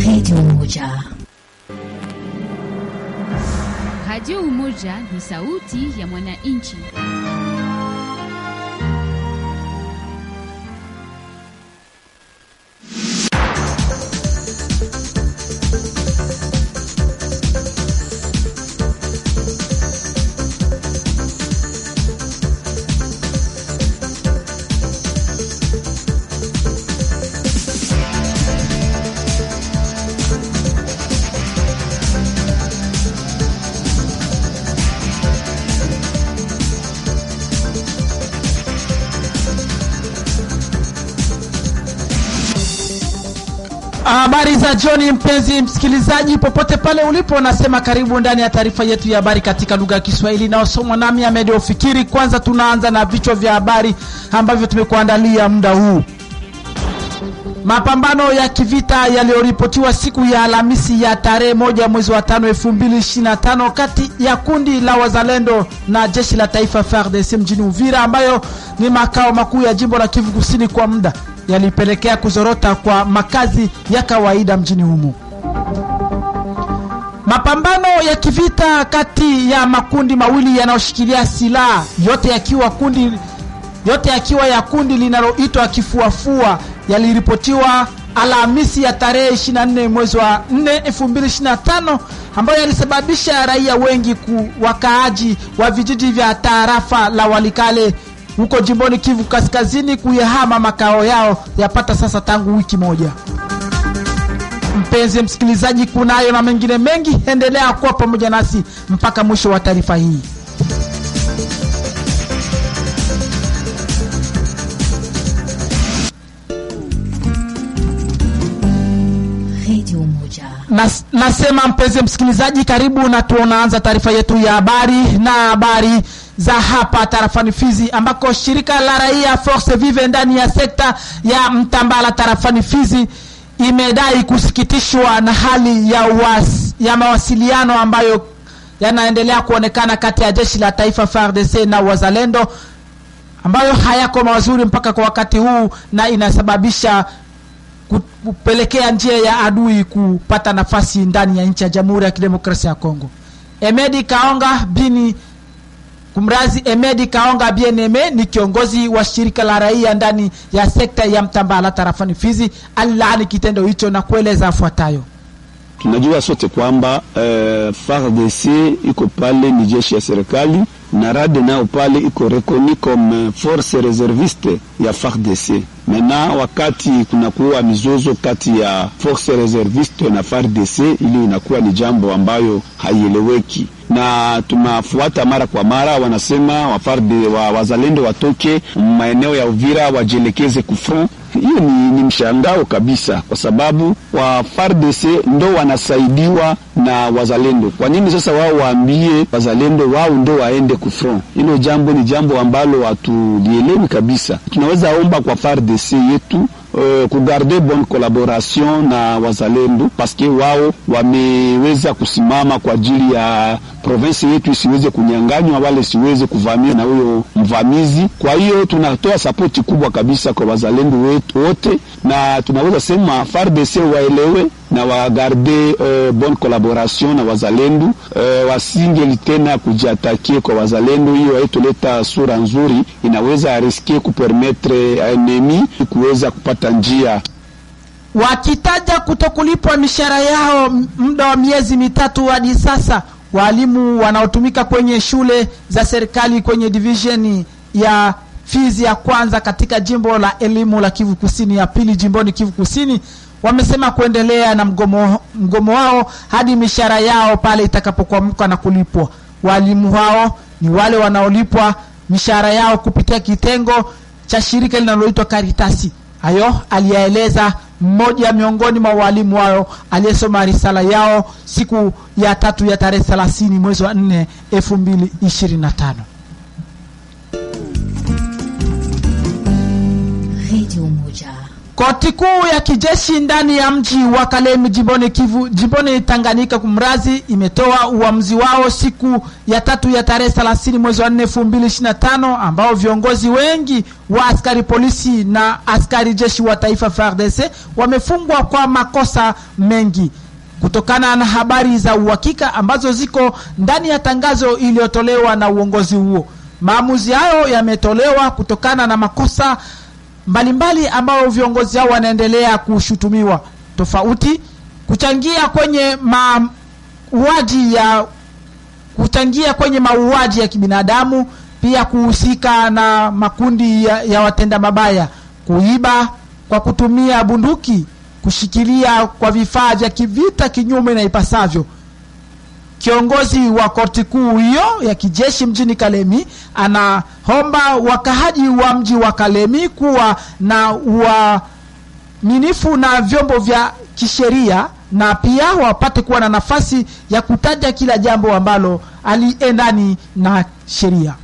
Radio Umoja. Radio Umoja ni sauti ya mwananchi. Habari za jioni mpenzi msikilizaji popote pale ulipo, nasema karibu ndani ya taarifa yetu ya habari katika lugha ya Kiswahili na usomwa nami Ahmed Ofikiri. Kwanza tunaanza na vichwa vya habari ambavyo tumekuandalia muda huu. Mapambano ya kivita yaliyoripotiwa siku ya Alhamisi ya tarehe 1 mwezi wa 5 2025 kati ya kundi la wazalendo na jeshi la taifa FARDC mjini Uvira, ambayo ni makao makuu ya jimbo la Kivu Kusini kwa muda, yalipelekea kuzorota kwa makazi ya kawaida mjini humo. Mapambano ya kivita kati ya makundi mawili yanayoshikilia silaha, yote yakiwa ya kundi linaloitwa Kifuafua, yaliripotiwa Alhamisi ya tarehe 24 mwezi wa 4 2025, ambayo yalisababisha raia wengi wakaaji wa vijiji vya tarafa la Walikale huko jimboni Kivu Kaskazini kuyahama makao yao yapata sasa tangu wiki moja. Mpenzi msikilizaji, kunayo na mengine mengi, endelea kuwa pamoja nasi mpaka mwisho wa taarifa hii. Radio Umoja. Nasema mpenzi msikilizaji, karibu, na tunaanza taarifa yetu ya habari na habari za hapa tarafani Fizi, ambako shirika la raia Force Vive ndani ya sekta ya Mtambala tarafani Fizi imedai kusikitishwa na hali ya mawasiliano ambayo yanaendelea kuonekana kati ya jeshi la taifa FARDC na wazalendo, ambayo hayako mazuri mpaka kwa wakati huu, na inasababisha kupelekea njia ya adui kupata nafasi ndani ya nchi ya Jamhuri ya Kidemokrasia ya Kongo. Emedi Kaonga Bieneme ni kiongozi wa shirika la raia ndani ya sekta ya Mtambala tarafani Fizi, alilaani kitendo hicho na kueleza afuatayo. Tunajua sote kwamba FARDC iko pale ni jeshi ya serikali, na RAD nao pale iko reconnue comme force réserviste ya FARDC. Mena wakati kunakuwa mizozo kati ya force réserviste na FARDC, ili inakuwa ni jambo ambayo haieleweki, na tunafuata mara kwa mara wanasema wazalendo watoke maeneo ya Uvira wajelekeze kufront. Hiyo ni mshangao kabisa, kwa sababu wa FARDC ndo wanasaidiwa na wazalendo. Kwa nini sasa wao waambie wazalendo wao ndo waende kufront? Hilo jambo ni jambo ambalo hatulielewi kabisa. Tunaweza omba kwa FARDC yetu kugarder bonne collaboration na wazalendo, paske wao wameweza kusimama kwa ajili ya province yetu isiweze kunyanganywa wale siweze kuvamia na huyo mvamizi. Kwa hiyo tunatoa support kubwa kabisa kwa wazalendo wetu wote, na tunaweza sema FARDC waelewe na wagarde bonne collaboration na wazalendo, wasingeli tena kujiatakie kwa wazalendo. Hiyo haitoleta sura nzuri, inaweza riske kupermettre enemy kuweza kupata njia. Wakitaja kutokulipwa mishahara yao muda wa miezi mitatu hadi sasa, walimu wanaotumika kwenye shule za serikali kwenye division ya Fizi ya kwanza katika jimbo la elimu la Kivu Kusini, ya pili jimboni Kivu Kusini, wamesema kuendelea na mgomo wao hadi mishahara yao pale itakapokuamka na kulipwa. Walimu hao ni wale wanaolipwa mishahara yao kupitia kitengo cha shirika linaloitwa Karitasi. Hayo aliyaeleza mmoja miongoni mwa walimu wao aliyesoma risala yao siku ya 3 ya tarehe 30 mwezi wa 4 2025. Radio Umoja. Koti kuu ya kijeshi ndani ya mji wa Kalemi jimboni Tanganyika kumrazi imetoa uamuzi wao siku ya 3 ya tarehe 30 mwezi wa 4 2025, ambao viongozi wengi wa askari polisi na askari jeshi wa taifa FARDC wamefungwa kwa makosa mengi. Kutokana na habari za uhakika ambazo ziko ndani ya tangazo iliyotolewa na uongozi huo, maamuzi hayo yametolewa kutokana na makosa mbalimbali ambao viongozi hao wanaendelea kushutumiwa, tofauti kuchangia kwenye mauaji ya kibinadamu, pia kuhusika na makundi ya watenda mabaya, kuiba kwa kutumia bunduki, kushikilia kwa vifaa vya kivita kinyume na ipasavyo. Kiongozi wa korti kuu hiyo ya kijeshi mjini Kalemi anaomba wakahaji wa mji wa Kalemi kuwa na uaminifu na vyombo vya kisheria, na pia wapate kuwa na nafasi ya kutaja kila jambo ambalo aliendani na sheria.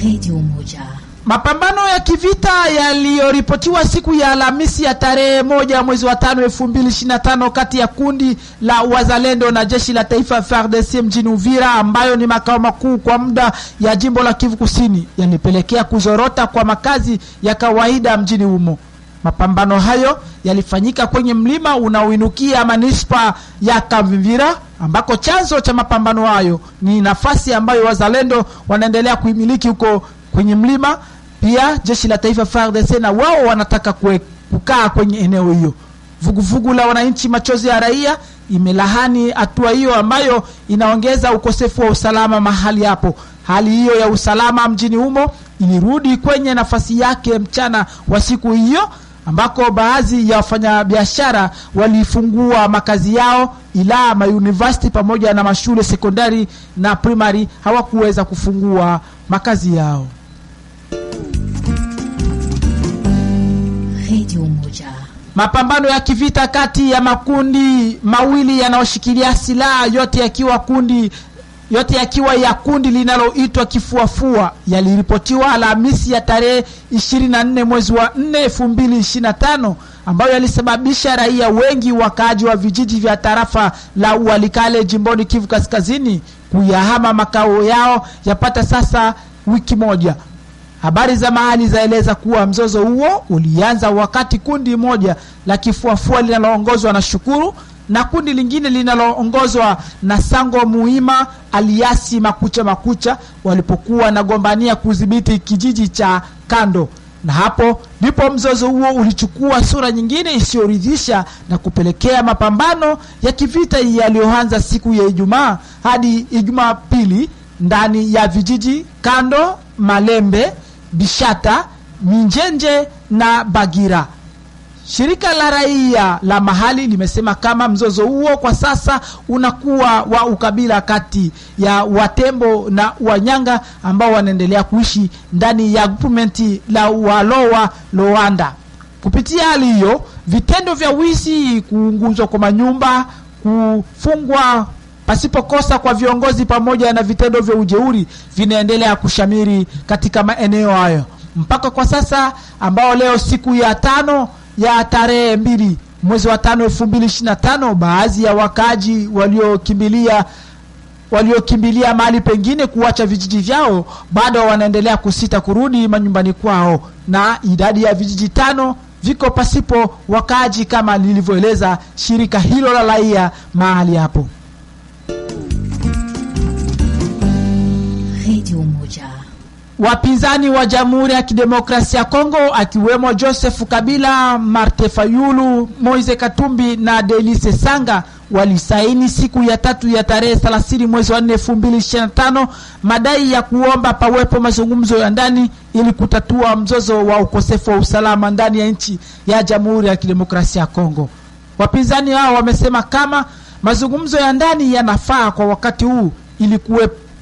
Radio Umoja. Mapambano ya kivita yaliyoripotiwa siku ya Alhamisi ya tarehe 1 mwezi wa 5 2025 kati ya kundi la wazalendo na jeshi la taifa FARDC mjini Uvira, ambayo ni makao makuu kwa muda ya jimbo la Kivu Kusini, yanipelekea kuzorota kwa makazi ya kawaida mjini humo. Mapambano hayo yalifanyika kwenye mlima unaoinukia manispa ya Kavimvira, ambako chanzo cha mapambano hayo ni nafasi ambayo wazalendo wanaendelea kuimiliki huko kwenye mlima. Pia jeshi la taifa FARDC na wao wanataka kukaa kwenye eneo hiyo. Vuguvugu la wananchi machozi ya raia imelahani hatua hiyo ambayo inaongeza ukosefu wa usalama mahali hapo. Hali hiyo ya usalama mjini humo ilirudi kwenye nafasi yake mchana wa siku hiyo, ambako baadhi ya wafanyabiashara walifungua makazi yao, ila mauniversity pamoja na mashule sekondari na primary hawakuweza kufungua makazi yao. Radio Umoja. Mapambano ya kivita kati ya makundi mawili yanayoshikilia silaha yote yakiwa ya kundi linaloitwa Kifuafua yaliripotiwa Alhamisi ya tarehe 24 mwezi wa 4 2025, ambayo yalisababisha raia wengi wakaaji wa vijiji vya tarafa la Walikale jimboni Kivu Kaskazini kuyahama makao yao yapata sasa wiki moja. Habari za mahali zaeleza kuwa mzozo huo ulianza wakati kundi moja la Kifuafua linaloongozwa na Shukuru na kundi lingine linaloongozwa na Sango Muhima aliasi Makucha walipokuwa nagombania kudhibiti kijiji cha Kando, na hapo ndipo mzozo huo ulichukua sura nyingine isiyoridhisha na kupelekea mapambano ya kivita yaliyoanza siku ya Ijumaa hadi Ijumaa pili ndani ya vijiji Kando, Malembe, Bishata, Minjenje na Bagira. Shirika la raia la mahali limesema kama mzozo huo kwa sasa unakuwa wa ukabila kati ya Watembo na Wanyanga ambao wanaendelea kuishi ndani ya gupumenti la Walowa Loanda. Kupitia hali hiyo, vitendo vya wizi, kuunguzwa kwa manyumba, kufungwa pasipokosa kwa viongozi pamoja na vitendo vya ujeuri vinaendelea kushamiri katika maeneo hayo. Mpaka kwa sasa ambao leo siku ya 5 ya tarehe 2 mwezi wa 5 2025, baadhi ya wakaji waliokimbilia mahali pengine kuacha vijiji vyao bado wanaendelea kusita kurudi manyumbani kwao, na idadi ya vijiji 5 viko pasipo wakaji kama lilivyoeleza shirika hilo la raia mahali hapo. Radio Umoja. Wapinzani wa Jamhuri ya Kidemokrasia ya Kongo akiwemo Joseph Kabila, Martin Fayulu, Moise Katumbi na Delice Sanga walisaini siku ya 3 ya tarehe 30 mwezi wa 4 2025 madai ya kuomba pawepo mazungumzo ya ndani ili kutatua mzozo wa ukosefu wa usalama ndani ya nchi ya Jamhuri ya Kidemokrasia ya Kongo. Wapinzani hao wamesema kama mazungumzo ya ndani yanafaa kwa wakati huu ili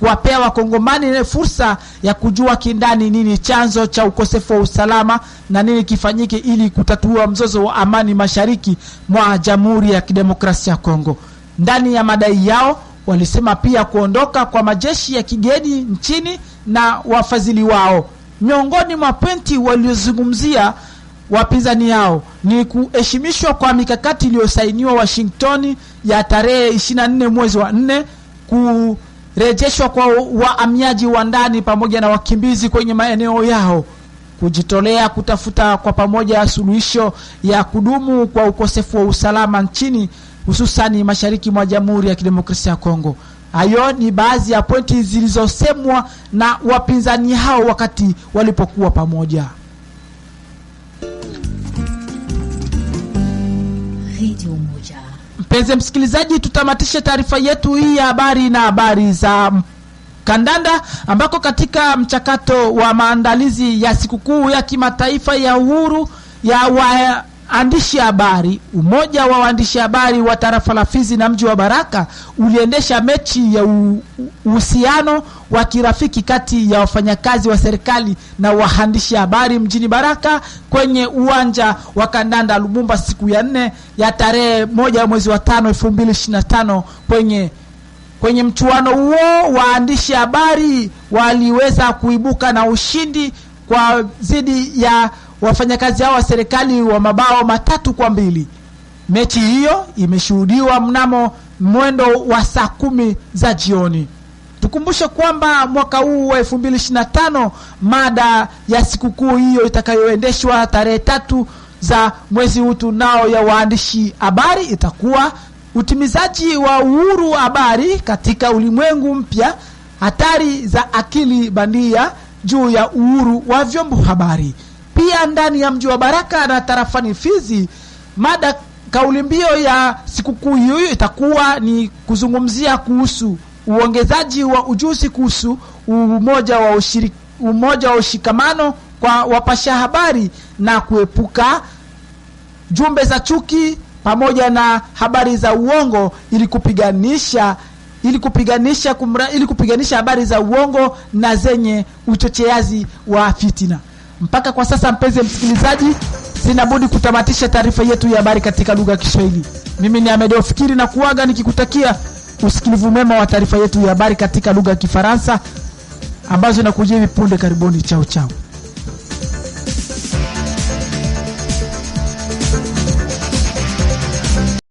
kuwapea Wakongomani fursa ya kujua kindani nini chanzo cha ukosefu wa usalama na nini kifanyike ili kutatua mzozo wa amani mashariki mwa Jamhuri ya Kidemokrasia ya Kongo. Ndani ya madai yao walisema pia kuondoka kwa majeshi ya kigeni nchini na wafadhili wao. Miongoni mwa pointi waliozungumzia wapinzani hao ni kuheshimishwa kwa mikakati iliyosainiwa Washington ya tarehe 24 mwezi wa 4, kurejeshwa kwa wahamiaji wa ndani pamoja na wakimbizi kwenye maeneo yao, kujitolea kutafuta kwa pamoja suluhisho ya kudumu kwa ukosefu wa usalama nchini, hususani mashariki mwa Jamhuri ya Kidemokrasia ya Kongo. Hayo ni baadhi ya pointi zilizosemwa na wapinzani hao wakati walipokuwa pamoja. Radio Umoja. Mpenzi msikilizaji, tutamatishe taarifa yetu hii ya habari na habari za kandanda, ambako katika mchakato wa maandalizi ya sikukuu ya kimataifa ya uhuru ya waandishi habari, umoja wa waandishi habari wa tarafa la Fizi na mji wa Baraka uliendesha mechi ya uhusiano wa kirafiki kati ya wafanyakazi wa serikali na waandishi habari mjini Baraka kwenye uwanja wa kandanda Lubumba siku ya 4 ya tarehe 1 mwezi wa 5 2025. Kwenye mchuano huo waandishi habari waliweza kuibuka na ushindi kwa zidi ya wafanyakazi hao wa serikali wa mabao 3-2. Mechi hiyo imeshuhudiwa mnamo mwendo wa saa 10 za jioni. Tukumbushe kwamba mwaka huu wa 2025 mada ya sikukuu hiyo itakayoendeshwa tarehe 3 za mwezi huu tunao ya waandishi habari itakuwa utimizaji wa uhuru habari katika ulimwengu mpya, hatari za akili bandia juu ya uhuru wa vyombo habari. Pia ndani ya mji wa Baraka na tarafani Fizi, mada kauli mbiu ya sikukuu hiyo itakuwa ni kuzungumzia kuhusu uongezaji wa ujuzi kuhusu umoja wa ushikamano kwa wapasha habari na kuepuka jumbe za chuki pamoja na habari za uongo ili kupiganisha habari za uongo na zenye uchocheaji wa fitina. Mpaka kwa sasa, mpenzi msikilizaji, sina budi kutamatisha taarifa yetu ya habari katika lugha ya Kiswahili. Mimi ni Amedeo Fikiri na kuaga nikikutakia usikilivu mema wa taarifa yetu ya habari katika lugha ya Kifaransa ambazo nakujia hivi punde karibuni. Chao chao.